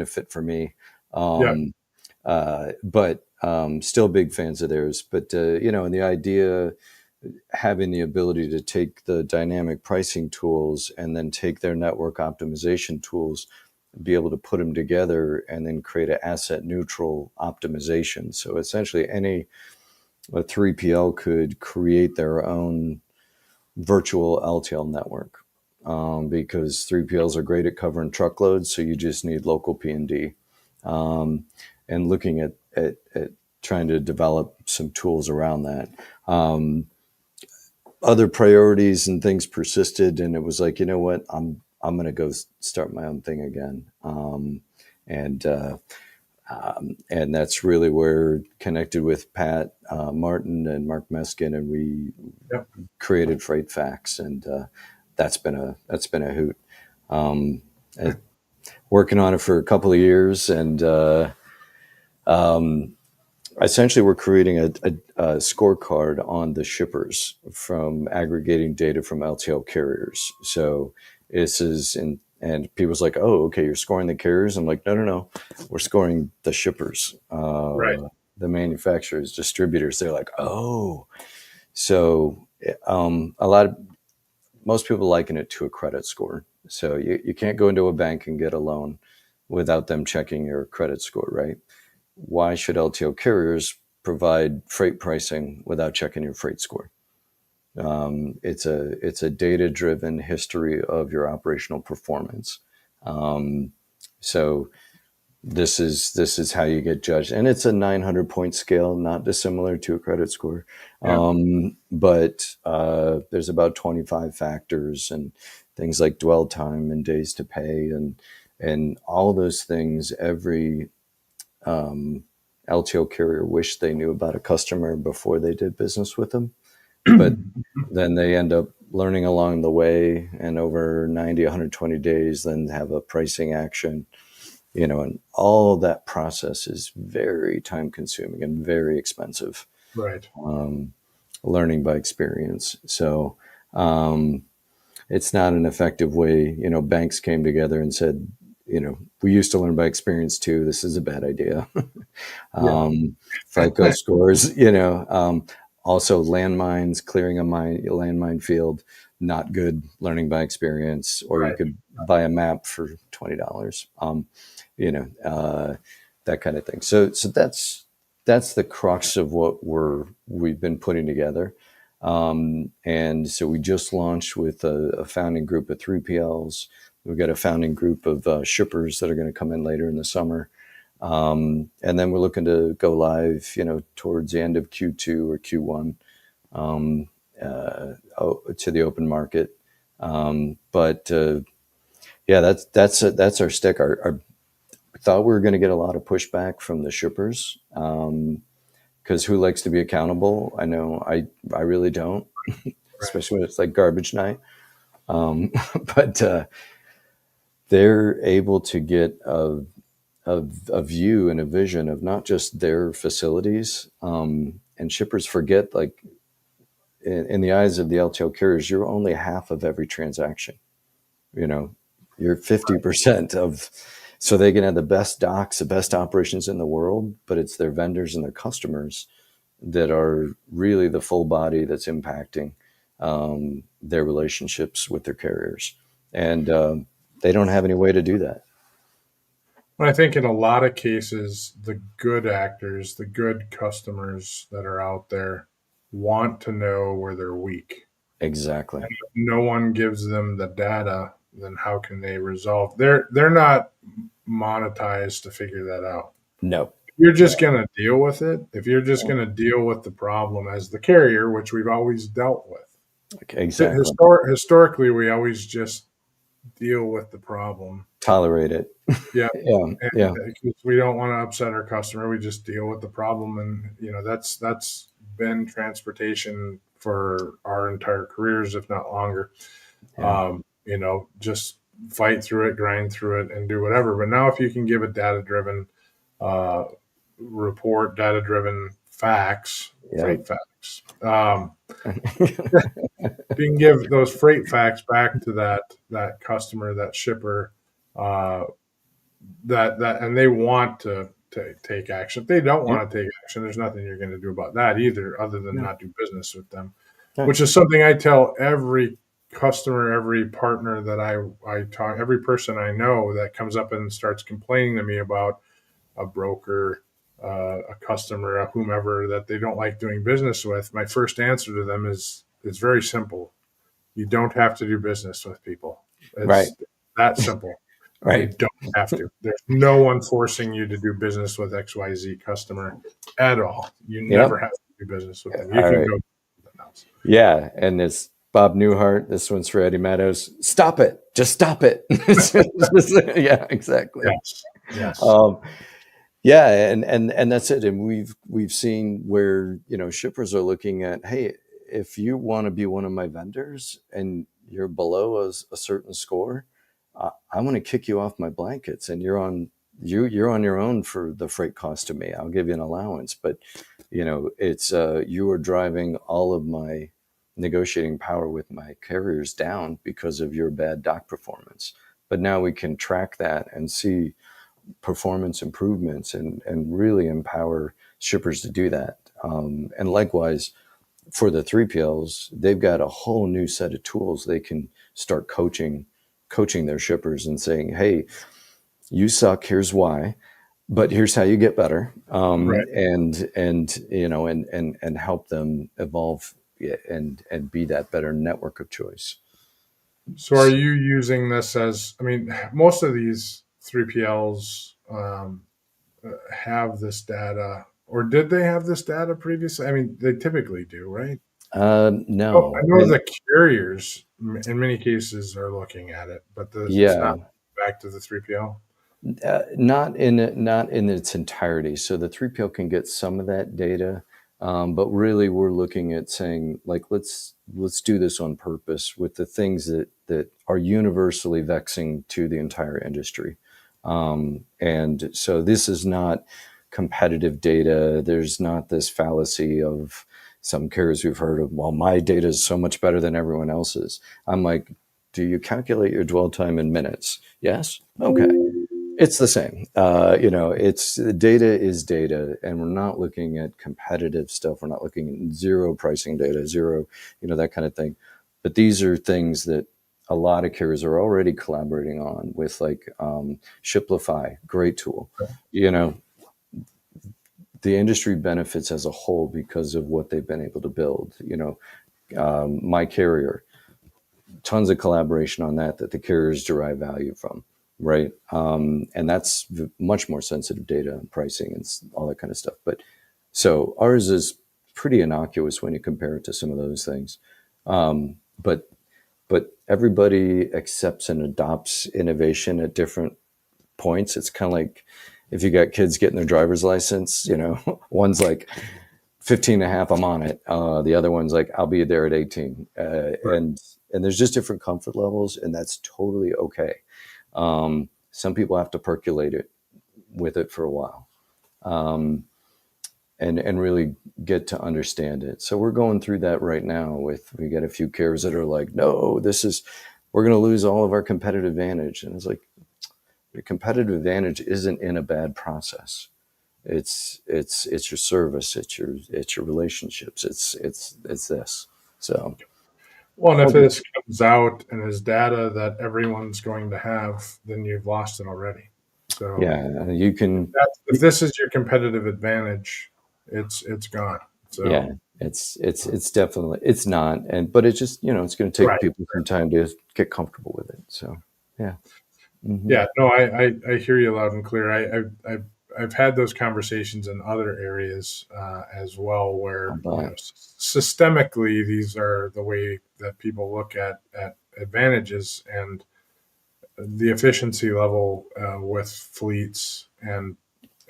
fit for me.
yeah,
But still big fans of theirs. But and the idea, having the ability to take the dynamic pricing tools and then take their network optimization tools, be able to put them together and then create an asset neutral optimization. So essentially, a 3PL could create their own virtual LTL network, because 3PLs are great at covering truckloads, so you just need local P&D. And looking at trying to develop some tools around that. Other priorities and things persisted, and it was like, you know what, I'm going to go start my own thing again. And and that's really where connected with Pat Martin and Mark Meskin, and we
yeah.
created Freight Facts, and that's been a hoot. Um, uh, Working on it for a couple of years, and essentially we're creating a scorecard on the shippers from aggregating data from LTL carriers. So this is in. And people's like, oh, okay, you're scoring the carriers. I'm like, no, we're scoring the shippers,
Right.
the manufacturers, distributors. They're like, oh, so most people liken it to a credit score. So you can't go into a bank and get a loan without them checking your credit score, right? Why should LTL carriers provide freight pricing without checking your freight score? It's a data driven history of your operational performance. So this is how you get judged, and it's a 900-point scale, not dissimilar to a credit score.
Yeah.
But there's about 25 factors and things like dwell time and days to pay, and all those things. Every LTO carrier wished they knew about a customer before they did business with them, but then they end up learning along the way, and over 90, 120 days, then have a pricing action. And all of that process is very time consuming and very expensive.
Right.
Learning by experience. So it's not an effective way. Banks came together and said, we used to learn by experience too. This is a bad idea.
Yeah.
FICO scores, also landmines, clearing a landmine field, not good. Learning by experience. Or you
Right.
could buy a map for $20. You know, uh, that kind of thing. So the crux of what we've been putting together. And so we just launched with a founding group of 3PLs. We've got a founding group of shippers that are going to come in later in the summer. And then we're looking to go live, towards the end of Q2 or Q1 to the open market. But that's our stick. We thought we were going to get a lot of pushback from the shippers, because who likes to be accountable? I know I really don't, especially when it's like garbage night. But they're able to get a view and a vision of not just their facilities. And shippers forget, like, in the eyes of the LTL carriers, you're only half of every transaction. You're 50% of, so they can have the best docks, the best operations in the world, but it's their vendors and their customers that are really the full body that's impacting their relationships with their carriers. And they don't have any way to do that.
I think in a lot of cases, the good actors, the good customers that are out there want to know where they're weak.
Exactly.
And if no one gives them the data, then how can they resolve? They're not monetized to figure that out.
No.
If you're just going to deal with it, if you're just going to deal with the problem as the carrier, which we've always dealt with.
Exactly.
Historically, we always just deal with the problem.
Tolerate it.
Yeah.
Yeah.
Because we don't want to upset our customer. We just deal with the problem. And, that's been transportation for our entire careers, if not longer.
Yeah.
Just fight through it, grind through it, and do whatever. But now if you can give a data-driven report, data-driven facts, freight facts, if you can give those freight facts back to that customer, that shipper, and they want to take action. If they don't want to take action, there's nothing you're going to do about that either, other than not do business with them, which is something I tell every customer, every partner that I talk, every person I know that comes up and starts complaining to me about a broker, a customer, whomever that they don't like doing business with. My first answer to them is very simple. You don't have to do business with people. It's that simple.
Right.
You don't have to. There's no one forcing you to do business with XYZ customer at all. You never have to do business with them. You can go something else.
Yeah. And it's Bob Newhart. This one's for Eddie Meadows. Stop it. Just stop it. Yeah, exactly.
Yes.
Yeah. And that's it. And we've seen where, shippers are looking at, hey, if you want to be one of my vendors and you're below a certain score, I want to kick you off my blankets, and you're on your own for the freight cost to me. I'll give you an allowance, but it's you are driving all of my negotiating power with my carriers down because of your bad dock performance. But now we can track that and see performance improvements and really empower shippers to do that. And likewise, for the 3PLs, they've got a whole new set of tools. They can start coaching their shippers and saying, hey, you suck, here's why, but here's how you get better. And help them evolve and be that better network of choice.
So are you using this most of these 3PLs have this data, or did they have this data previously? They typically do, right?
No.
I know the carriers in many cases are looking at it, but it's not back to the 3PL.
Not in its entirety. So the 3PL can get some of that data, but really we're looking at saying, like, let's do this on purpose with the things that are universally vexing to the entire industry. And so this is not competitive data. There's not this fallacy of some carriers we've heard of, well, my data is so much better than everyone else's. I'm like, do you calculate your dwell time in minutes? Yes? Okay. It's the same. It's data is data, and we're not looking at competitive stuff. We're not looking at zero pricing data, zero, that kind of thing. But these are things that a lot of carriers are already collaborating on with, like Shiplify, great tool. the industry benefits as a whole because of what they've been able to build. My carrier, tons of collaboration on that the carriers derive value from, right? And that's much more sensitive data and pricing and all that kind of stuff. But so ours is pretty innocuous when you compare it to some of those things. But everybody accepts and adopts innovation at different points. It's kind of like if you got kids getting their driver's license, one's like 15 and a half, I'm on it. The other one's like, I'll be there at 18. And there's just different comfort levels, and that's totally okay. Some people have to percolate it with it for a while, and really get to understand it. So we're going through that right now we got a few carriers that are like, no, we're going to lose all of our competitive advantage. And it's like, your competitive advantage isn't in a bad process. It's your service. It's your relationships. It's this. So,
Well, and if this comes out and is data that everyone's going to have, then you've lost it already. So
yeah, you can.
If this is your competitive advantage, it's gone. So
yeah, it's definitely, it's not, but it's just, it's going to take people some time to get comfortable with it. So yeah.
Mm-hmm. Yeah, no, I hear you loud and clear. I've had those conversations in other areas as well, where systemically these are the way that people look at advantages, and the efficiency level with fleets and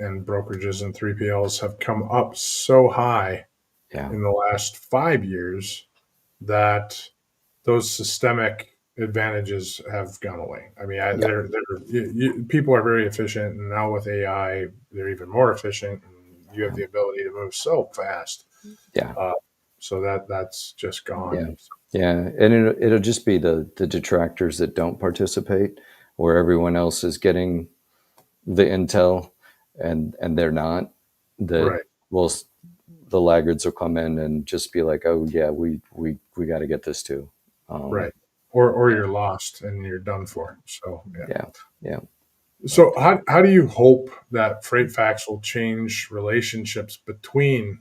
brokerages and 3PLs have come up so high in the last 5 years that those systemic advantages have gone away. I mean, people are very efficient, and now with AI, they're even more efficient. And you have the ability to move so fast.
Yeah.
So that's just gone.
Yeah, and it'll just be the detractors that don't participate, where everyone else is getting the intel, and they're not. The laggards will come in and just be like, oh yeah, we got to get this too.
Right. Or you're lost and you're done for. So
yeah.
So how do you hope that FreightFacts will change relationships between?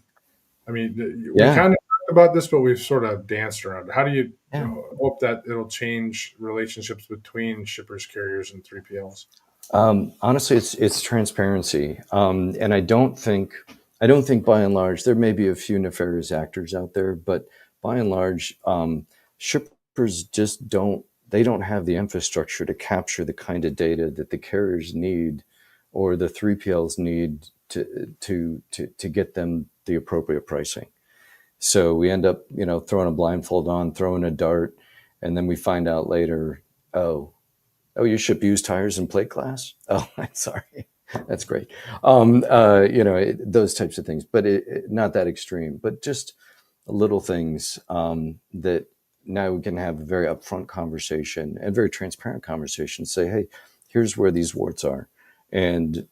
I mean, we kind of talked about this, but we've sort of danced around. How do you hope that it'll change relationships between shippers, carriers, and 3PLs?
Honestly, it's transparency, and I don't think by and large, there may be a few nefarious actors out there, but by and large, shippers just don't have the infrastructure to capture the kind of data that the carriers need or the 3PLs need to get them the appropriate pricing. So we end up, throwing a blindfold on, throwing a dart, and then we find out later, oh, you ship used tires in plate class? Oh, I'm sorry. That's great. Those types of things, but not that extreme, but just little things that now we can have a very upfront conversation and very transparent conversation. Say, hey, here's where these warts are, and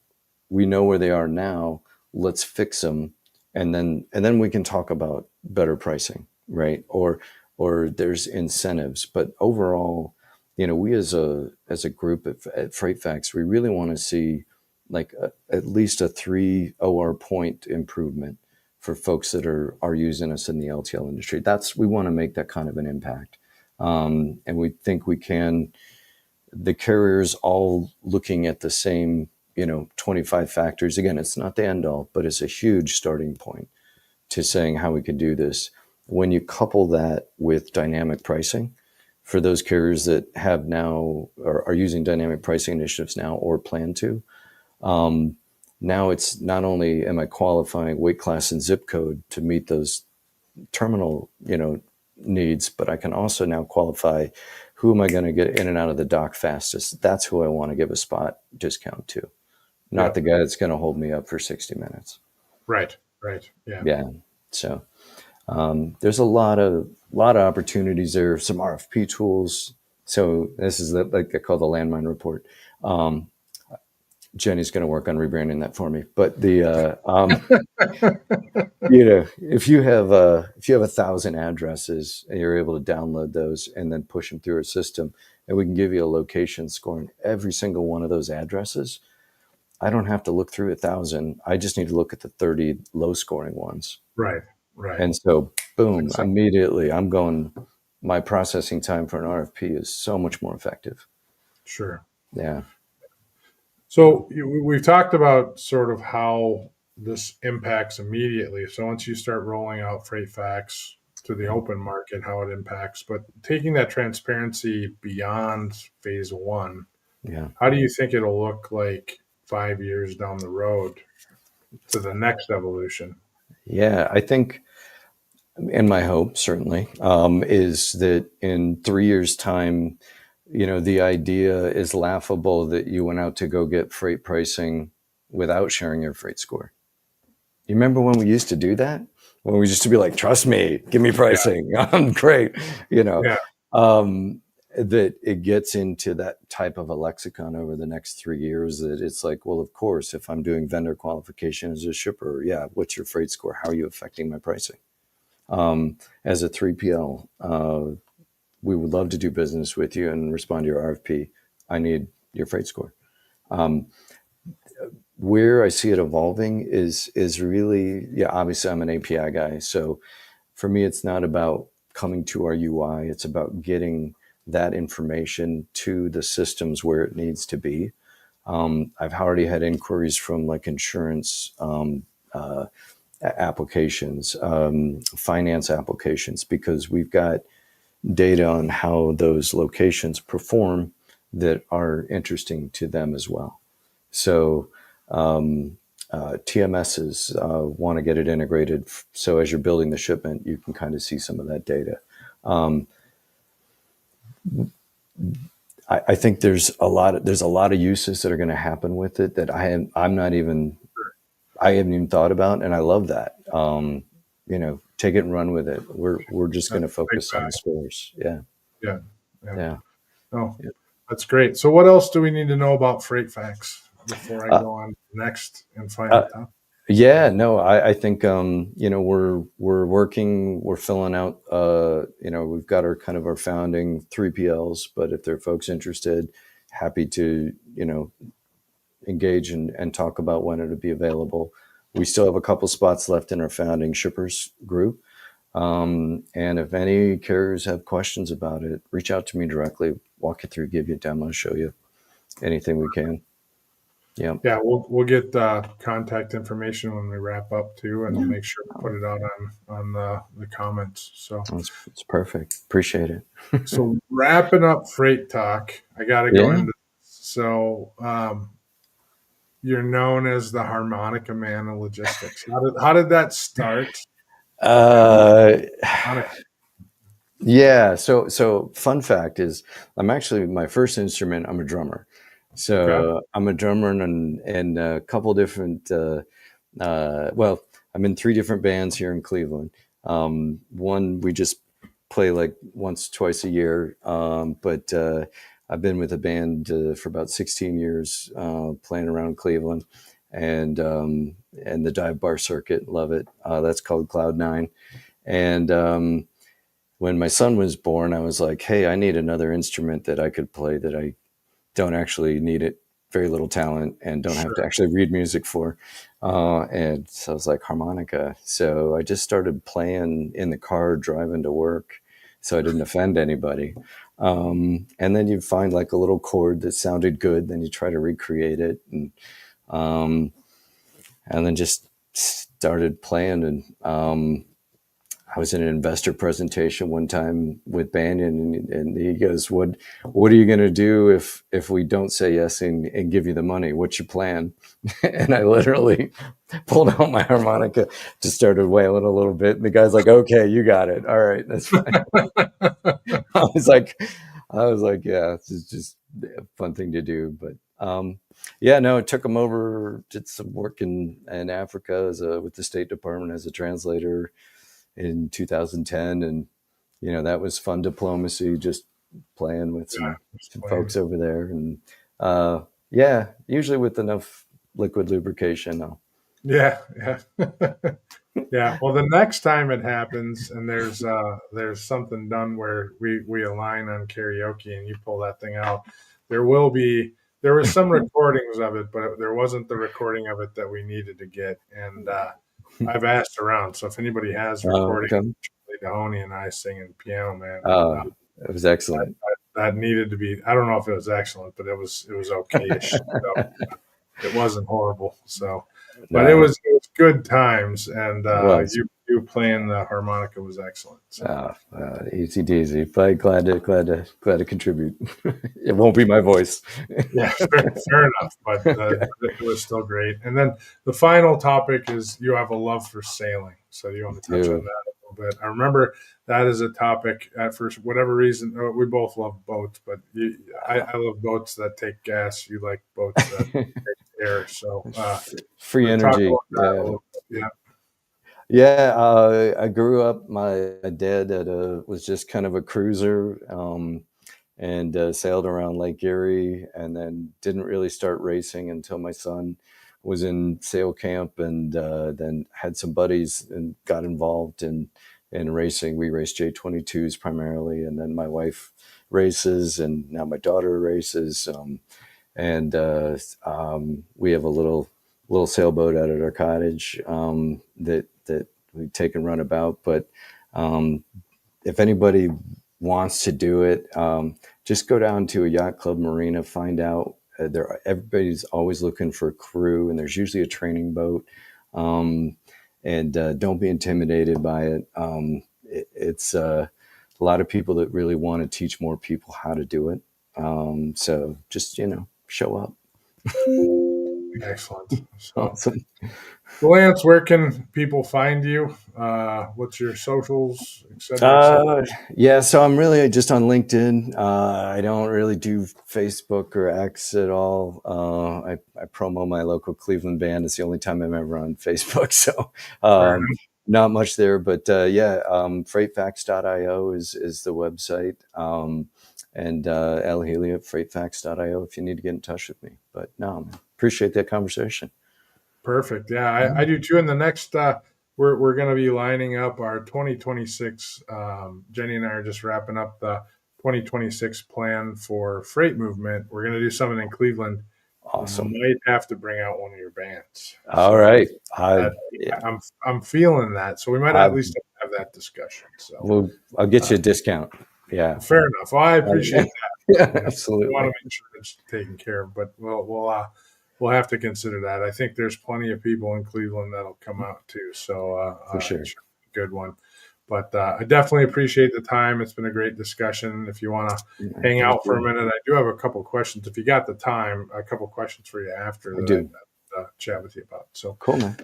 we know where they are now. Let's fix them, and then we can talk about better pricing, right? Or there's incentives, but overall, we as a group at FreightFacts, we really want to see like at least a 3 OR point improvement for folks that are using us in the LTL industry. We want to make that kind of an impact. And we think we can, the carriers all looking at the same, 25 factors. Again, it's not the end all, but it's a huge starting point to saying how we could do this. When you couple that with dynamic pricing, for those carriers that have now or are using dynamic pricing initiatives now or plan to, now it's not only am I qualifying weight class and zip code to meet those terminal, needs, but I can also now qualify who am I going to get in and out of the dock fastest. That's who I want to give a spot discount to, not the guy that's going to hold me up for 60 minutes.
Right.
Yeah. So there's a lot of opportunities there. Some RFP tools. So this is like I call the landmine report. Jenny's going to work on rebranding that for me. But the if you have 1,000 addresses and you're able to download those and then push them through a system, and we can give you a location score in every single one of those addresses, I don't have to look through 1,000. I just need to look at the 30 low scoring ones.
Right. Right.
And so, boom,
Makes sense.
immediately I'm going, my processing time for an RFP is so much more effective.
Sure.
Yeah.
So we've talked about sort of how this impacts immediately. So once you start rolling out freight facts to the open market, how it impacts, but taking that transparency beyond phase one,
Yeah.
how do you think it'll look like 5 years down the road to the next evolution?
Yeah. I think, and my hope certainly, is that in 3 years' time, the idea is laughable that you went out to go get freight pricing without sharing your freight score. You remember when we used to do that? When we used to be like, trust me, give me
Yeah.
pricing. I'm great.
Yeah.
Um, that it gets into that type of a lexicon over the next 3 years that it's like, well, of course, if I'm doing vendor qualification as a shipper, yeah, what's your freight score? How are you affecting my pricing? As a 3PL, we would love to do business with you and respond to your RFP. I need your freight score. Where I see it evolving is really, yeah, obviously I'm an API guy. So for me, it's not about coming to our UI. It's about getting that information to the systems where it needs to be. I've already had inquiries from like insurance applications, finance applications, because we've got data on how those locations perform that are interesting to them as well. So TMSs want to get it integrated. So as you're building the shipment, you can kind of see some of that data. I think there's a lot of uses that are going to happen with it that I haven't even thought about, and I love that. Take it and run with it. We're just going
That's
to
a big
focus on the
fact.
scores. Yeah,
Yeah. Yeah.
yeah.
Oh, that's great. So what else do we need to know about freight facts before I
Uh,
go on to the next and final
uh,
topic?
yeah, no, I think we're filling out. We've got our kind of our founding 3PLs, but if there are folks interested, happy to engage and talk about when it'll be available. We still have a couple spots left in our founding shippers group. And if any carriers have questions about it, reach out to me directly, walk you through, give you a demo, show you anything we can. Yeah.
Yeah, we'll get contact information when we wrap up too, and
Yeah.
make sure we put it out on the comments. So
It's perfect. Appreciate it.
so wrapping up freight talk, I got to go
Yeah.
into. So you're known as the Harmonica Man of Logistics. How did that start? And
Uh,
Harmonica,
yeah. So fun fact is I'm actually my first instrument, I'm a drummer.
okay,
So I'm a drummer in a couple different, well, I'm in 3 different bands here in Cleveland. One we just play like once, twice a year. But I've been with a band for about 16 years, playing around Cleveland and the dive bar circuit. Love it. That's called Cloud Nine. And when my son was born, I was like, hey, I need another instrument that I could play that I don't actually need it, very little talent, and don't have to
sure.
actually read music for. And so I was like, harmonica. So I just started playing in the car driving to work so I didn't offend anybody. And then you find like a little chord that sounded good, then you try to recreate it. Um, and then just started playing. And I was in an investor presentation one time with Banyan, and he goes, "What are you going to do if we don't say yes and give you the money? What's your plan?" And I literally pulled out my harmonica, just started wailing a little bit, and the guy's like, "Okay, you got it. All right, that's fine." I was like, yeah, this is just a fun thing to do. But yeah, no, it took him over, did some work in Africa with the State Department as a translator in 2010, and that was fun diplomacy, just playing with
Yeah,
some
explain.
folks over there, and uh, yeah, usually with enough liquid lubrication.
Yeah, yeah. Yeah. Well, the next time it happens and there's something done where we align on karaoke and you pull that thing out, there will be there was some recordings of it, but there wasn't the recording of it that we needed to get. And I've asked around, so if anybody has recording
Okay.
Mahoney and I singing Piano Man,
It was excellent.
that needed to be. I don't know if it was excellent, but it was okayish. So it wasn't horrible. So, but
No,
it was good times, and
it was.
you playing the harmonica was excellent. So.
Easy peasy. But glad to contribute. It won't be my voice.
Yeah, fair enough, but it was still great. And then the final topic is you have a love for sailing, so you want to touch on that a little bit. I remember that is a topic for whatever reason. We both love boats, but I love boats that take gas. You like boats that take air. So
Free energy.
Yeah.
Yeah, I grew up. My dad was just kind of a cruiser, and sailed around Lake Erie, and then didn't really start racing until my son was in sail camp, and then had some buddies and got involved in racing. We race J22s primarily, and then my wife races, and now my daughter races, and we have a little sailboat out at our cottage that we take and run about. But if anybody wants to do it, just go down to a yacht club marina, find out. Everybody's always looking for a crew, and there's usually a training boat. And don't be intimidated by it. It's a lot of people that really want to teach more people how to do it. So just show up.
Excellent. So,
awesome.
Lance, where can people find you? What's your socials, et cetera?
Yeah, so I'm really just on LinkedIn. I don't really do Facebook or X at all. I promo my local Cleveland band. It's the only time I'm ever on Facebook. So not much there. But freightfacts.io is the website. And L Healy at freightfacts.io if you need to get in touch with me. But no, appreciate that conversation.
Perfect. Yeah, I do too. In the next, we're going to be lining up our 2026. Jenny and I are just wrapping up the 2026 plan for freight movement. We're going to do something in Cleveland.
Awesome.
You might have to bring out one of your bands.
All right.
I'm feeling that. So we might at least have that discussion. So
I'll get you a discount. Yeah.
Fair enough. Well, I appreciate that.
Yeah, absolutely.
We want to make sure it's taken care of, but we'll have to consider that. I think there's plenty of people in Cleveland that'll come out too. So
for sure,
good one. But I definitely appreciate the time. It's been a great discussion. If you want to hang out for a minute, I do have a couple questions. If you got the time, a couple questions for you after that I'd chat with you about. So
cool, man.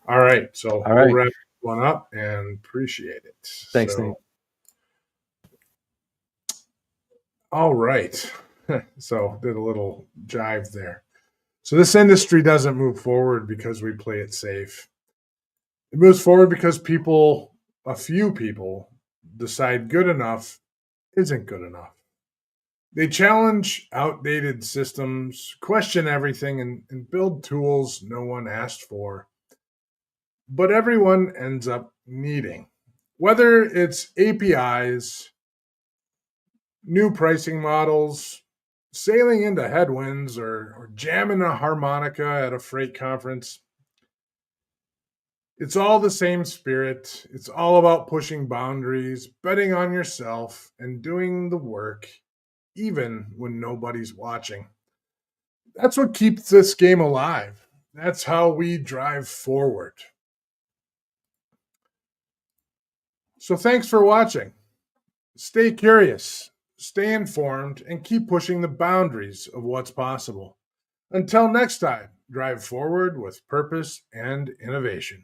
All right. So we'll wrap one up and appreciate it.
Thanks, Nate.
All right. So did a little jive there. So this industry doesn't move forward because we play it safe. It moves forward because a few people, decide good enough isn't good enough. They challenge outdated systems, question everything, and build tools no one asked for, but everyone ends up needing. Whether it's APIs, new pricing models, sailing into headwinds, or jamming a harmonica at a freight conference, it's all the same spirit. It's all about pushing boundaries, betting on yourself, and doing the work, even when nobody's watching. That's what keeps this game alive. That's how we drive forward. So thanks for watching. Stay curious, stay informed, and keep pushing the boundaries of what's possible. Until next time, drive forward with purpose and innovation.